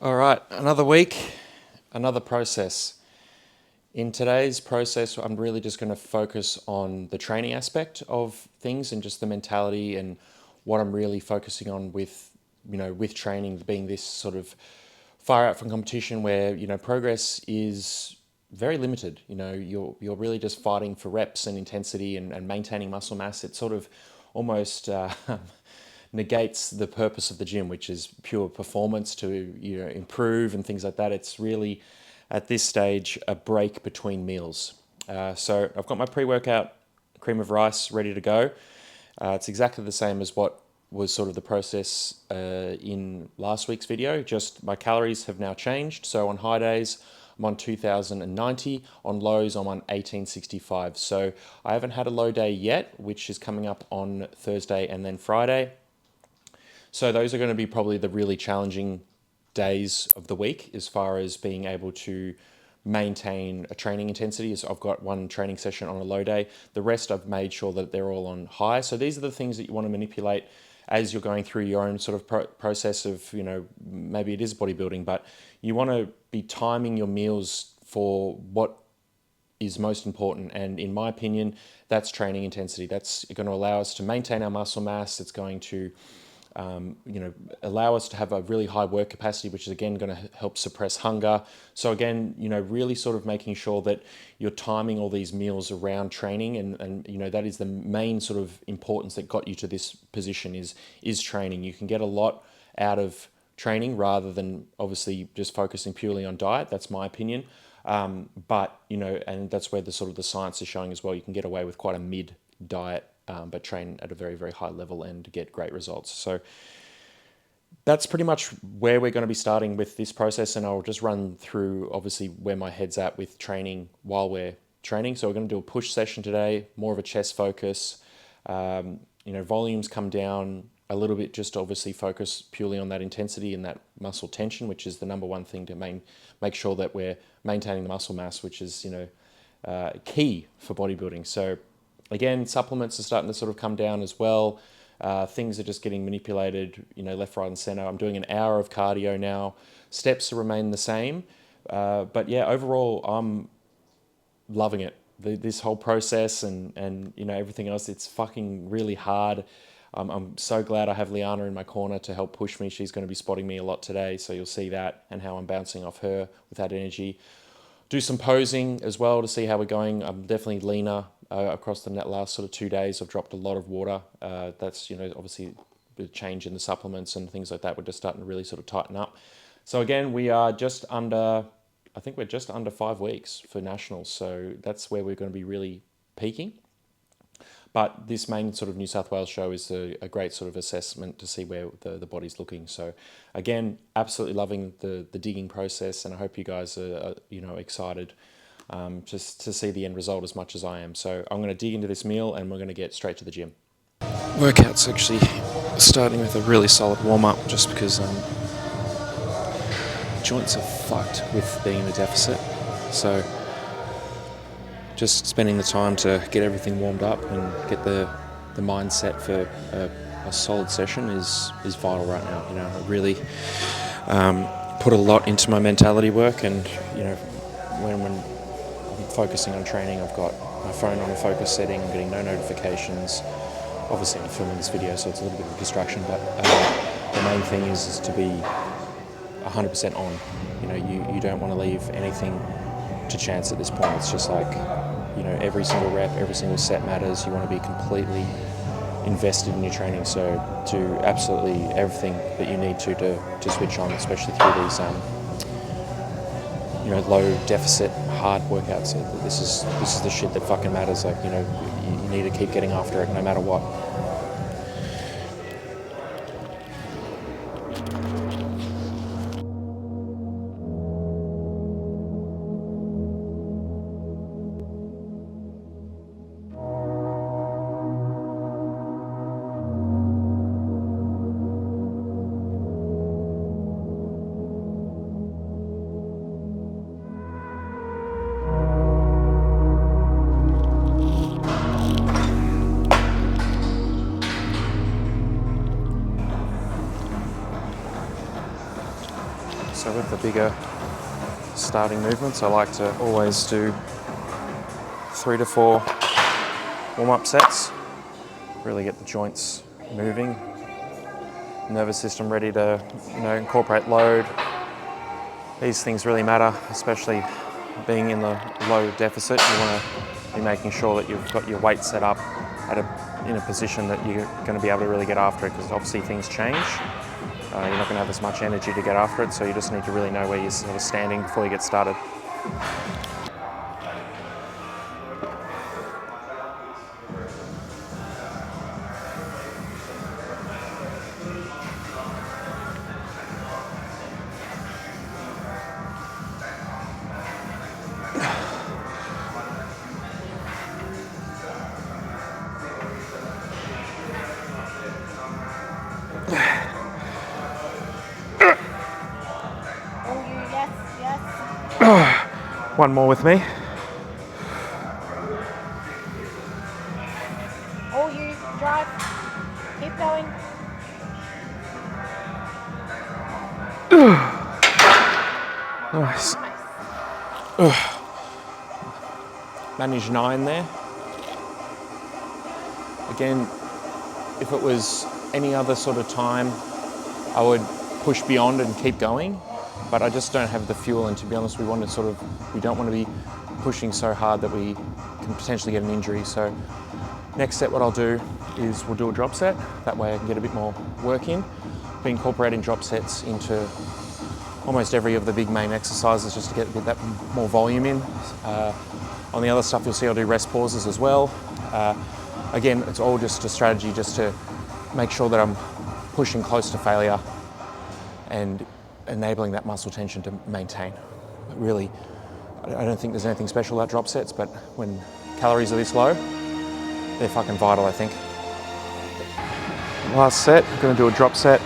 All right, another week, another process. In today's process, I'm really just going to focus on the training aspect of things and just the mentality and what I'm really focusing on with training being this sort of far out from competition where, progress is very limited. You're really just fighting for reps and intensity and maintaining muscle mass. It sort of almost negates the purpose of the gym, which is pure performance to improve and things like that. It's really at this stage a break between meals. So I've got my pre-workout cream of rice ready to go. It's exactly the same as what was sort of the process in last week's video. Just my calories have now changed. So on high days, I'm on 2090. On lows, I'm on 1865. So I haven't had a low day yet, which is coming up on Thursday and then Friday. So those are going to be probably the really challenging days of the week as far as being able to maintain a training intensity. So I've got one training session on a low day. The rest I've made sure that they're all on high. So these are the things that you want to manipulate as you're going through your own sort of process of, maybe it is bodybuilding, but you want to be timing your meals for what is most important. And in my opinion, that's training intensity. That's going to allow us to maintain our muscle mass. It's going to allow us to have a really high work capacity, which is again going to help suppress hunger. So again, really sort of making sure that you're timing all these meals around training, and that is the main sort of importance that got you to this position is training. You can get a lot out of training rather than obviously just focusing purely on diet. That's my opinion. But and that's where the sort of the science is showing as well. You can get away with quite a mid diet, but train at a very, very high level and get great results. So that's pretty much where we're going to be starting with this process. And I'll just run through obviously where my head's at with training while we're training. So we're going to do a push session today, more of a chest focus. Volumes come down a little bit, just to obviously focus purely on that intensity and that muscle tension, which is the number one thing to make sure that we're maintaining the muscle mass, which is, key for bodybuilding. So again, supplements are starting to sort of come down as well. Things are just getting manipulated, left, right, and center. I'm doing an hour of cardio now. Steps remain the same. But yeah, overall, I'm loving it. This whole process and everything else, it's fucking really hard. I'm so glad I have Liana in my corner to help push me. She's going to be spotting me a lot today, so you'll see that and how I'm bouncing off her with that energy. Do some posing as well to see how we're going. I'm definitely leaner across the last sort of 2 days. I've dropped a lot of water. That's, obviously the change in the supplements and things like that. We're just starting to really sort of tighten up. So again, we are I think we're just under 5 weeks for nationals. So that's where we're going to be really peaking. But this main sort of New South Wales show is a great sort of assessment to see where the body's looking. So again, absolutely loving the digging process, and I hope you guys are excited just to see the end result as much as I am. So I'm going to dig into this meal and we're going to get straight to the gym. Workout's actually starting with a really solid warm-up, just because joints are fucked with being in a deficit. So just spending the time to get everything warmed up and get the mindset for a solid session is vital right now. I really put a lot into my mentality work, and when I'm focusing on training, I've got my phone on a focus setting. I'm getting no notifications. Obviously, I'm filming this video, so it's a little bit of a distraction. But the main thing is to be 100% on. You don't want to leave anything to chance at this point. It's just like, every single rep, every single set matters. You want to be completely invested in your training. So do absolutely everything that you need to switch on, especially through these low deficit hard workouts. This is the shit that fucking matters. Like, you need to keep getting after it no matter what. So with the bigger starting movements, I like to always do 3 to 4 warm-up sets. Really get the joints moving, nervous system ready to, incorporate load. These things really matter, especially being in the low deficit. You want to be making sure that you've got your weight set up in a position that you're going to be able to really get after it, because obviously things change. You're not going to have as much energy to get after it, so you just need to really know where you're sort of standing before you get started. One more with me. All you, drive, keep going. Nice. Manage 9 there. Again, if it was any other sort of time, I would push beyond and keep going, but I just don't have the fuel, and to be honest, we don't want to be pushing so hard that we can potentially get an injury. So next set, what I'll do is we'll do a drop set. That way I can get a bit more work in. Be incorporating drop sets into almost every of the big main exercises just to get that more volume in. On the other stuff, you'll see I'll do rest pauses as well. Again, it's all just a strategy just to make sure that I'm pushing close to failure and enabling that muscle tension to maintain. But really, I don't think there's anything special about drop sets, but when calories are this low, they're fucking vital, I think. Last set, I'm gonna do a drop set.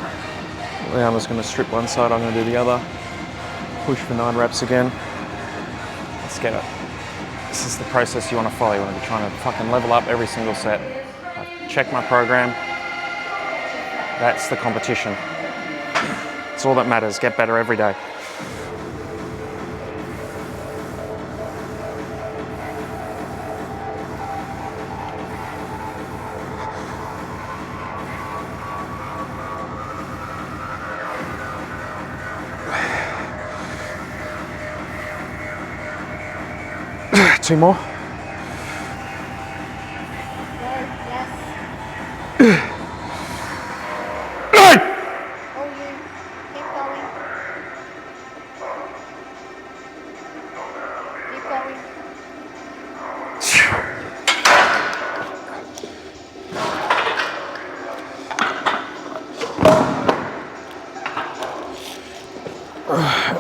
I'm just gonna strip one side, I'm gonna do the other. Push for 9 reps again. Let's get it. This is the process you wanna follow. You wanna be trying to fucking level up every single set. I check my program. That's the competition. It's all that matters. Get better every day. Two more. Yes.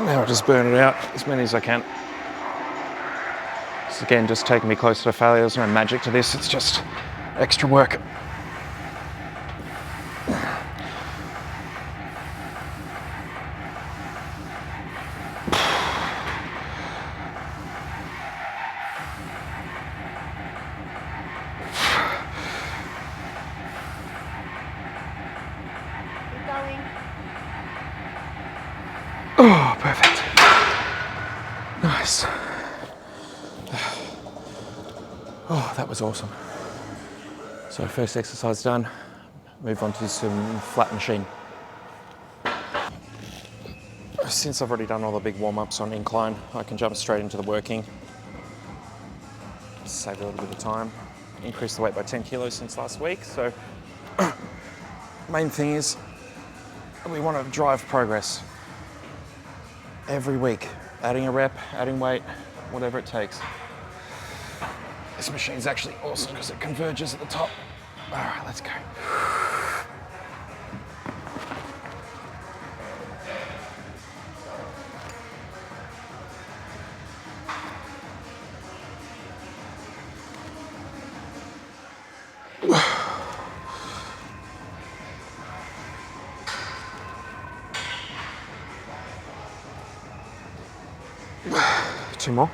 Now I'll just burn it out as many as I can. This again just taking me closer to failure. There's no magic to this, it's just extra work. Oh, perfect. Nice. Oh, that was awesome. So first exercise done, move on to some flat machine. Since I've already done all the big warm-ups on incline, I can jump straight into the working. Save a little bit of time. Increased the weight by 10 kilos since last week, so main thing is we want to drive progress. Every week, adding a rep, adding weight, whatever it takes. This machine's actually awesome because it converges at the top. All right, let's go. Two more.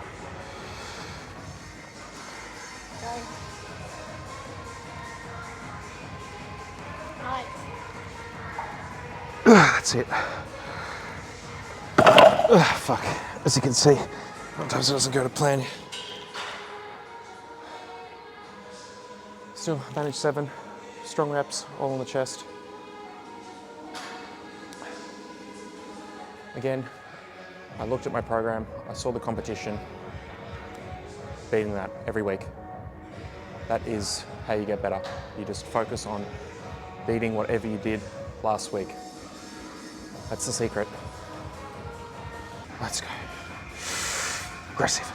That's it. Fuck, as you can see, sometimes it doesn't go to plan. Still, manage 7, strong reps, all on the chest. Again, I looked at my program, I saw the competition, beating that every week. That is how you get better. You just focus on beating whatever you did last week. That's the secret. Let's go. Aggressive.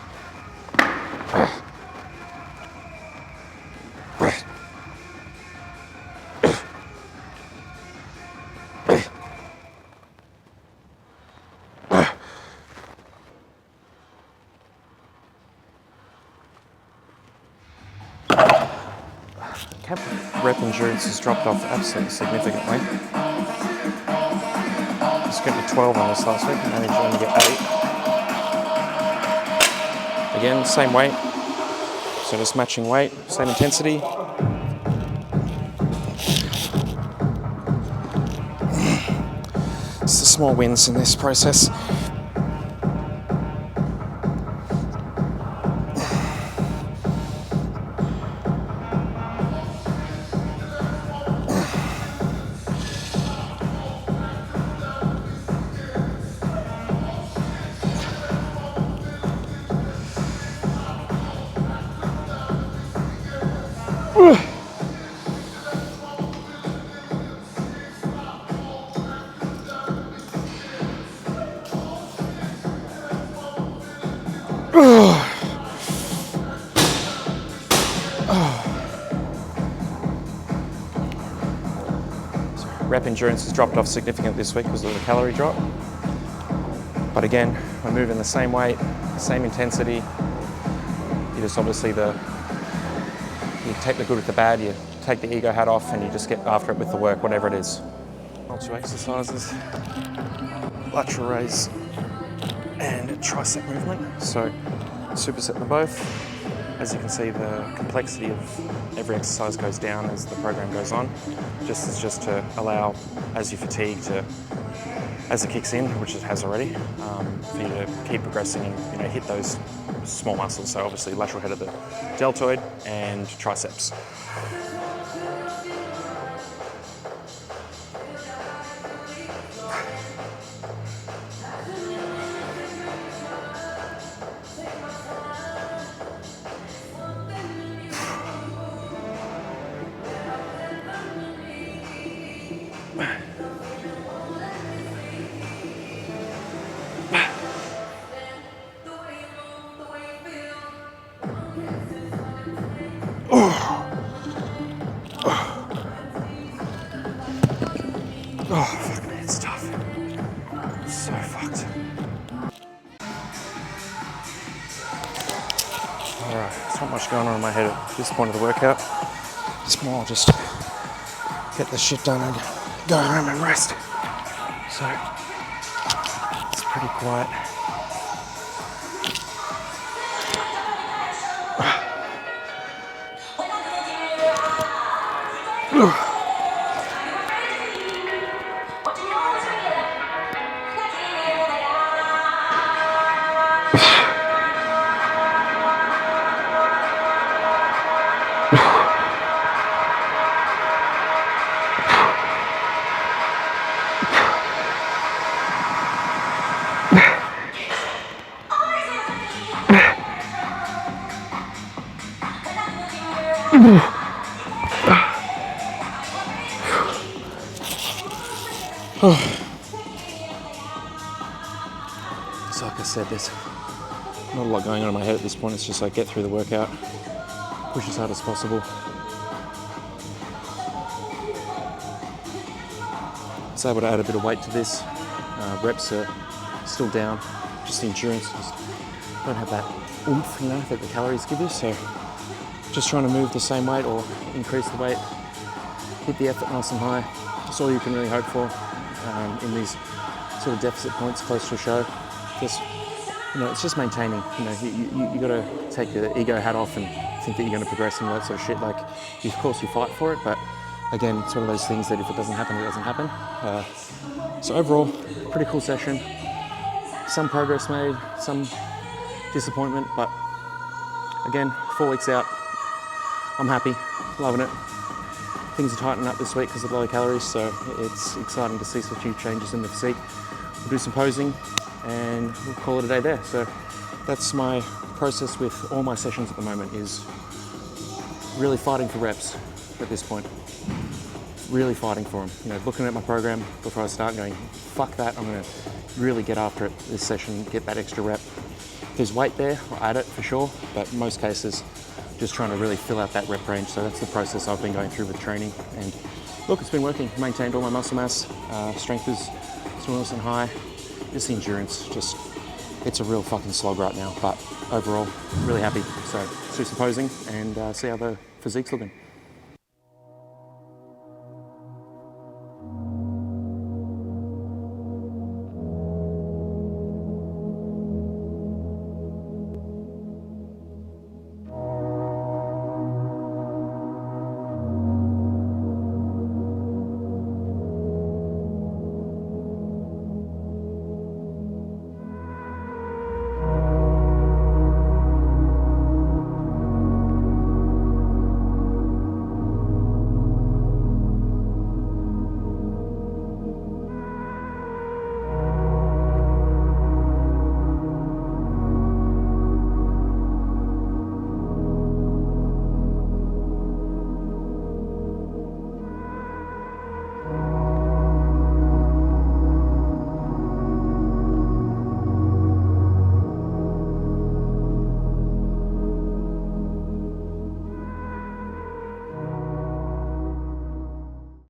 Rep endurance has dropped off absolutely significantly. Just getting to 12 on this last week, I managed to only get 8. Again, same weight, so just matching weight, same intensity. It's the small wins in this process. Rep endurance has dropped off significantly this week because of the calorie drop. But again, we're moving the same weight, same intensity. You just obviously you take the good with the bad, you take the ego hat off and you just get after it with the work, whatever it is. 2 exercises, lateral raise and tricep movement. So superset them both. As you can see, the complexity of every exercise goes down as the program goes on. Just to allow, as you fatigue, as it kicks in, which it has already, for you to keep progressing and hit those small muscles. So obviously lateral head of the deltoid and triceps. Oh, fuck me, it's tough. It's so fucked. Alright, there's not much going on in my head at this point of the workout. It's more just get this shit done and go home and rest. So, it's pretty quiet. So like I said, there's not a lot going on in my head at this point. It's just like get through the workout, push as hard as possible. I was able to add a bit of weight to this. Reps are still down, just the endurance. Just don't have that oomph, that the calories give you. So just trying to move the same weight or increase the weight, hit the effort nice and high. That's all you can really hope for in these sort of deficit points close to a show. Just, it's just maintaining. You got to take the ego hat off and think that you're going to progress and all that sort of shit. Like, of course you fight for it, but again, it's one of those things that if it doesn't happen, it doesn't happen. So overall, pretty cool session. some progress made, some disappointment, but again, 4 weeks out, I'm happy, loving it. Things are tightening up this week because of low calories, so it's exciting to see some few changes in the physique. We'll do some posing and we'll call it a day there. So that's my process with all my sessions at the moment, is really fighting for reps at this point. Really fighting for them. You know, looking at my program before I start going, fuck that, I'm gonna really get after it this session, get that extra rep. If there's weight there, I'll add it for sure, but in most cases, just trying to really fill out that rep range. So that's the process I've been going through with training. And look, it's been working. Maintained all my muscle mass. Strength is still nice and high. Just the endurance, it's a real fucking slog right now. But overall, really happy. So let's do some posing and see how the physique's looking.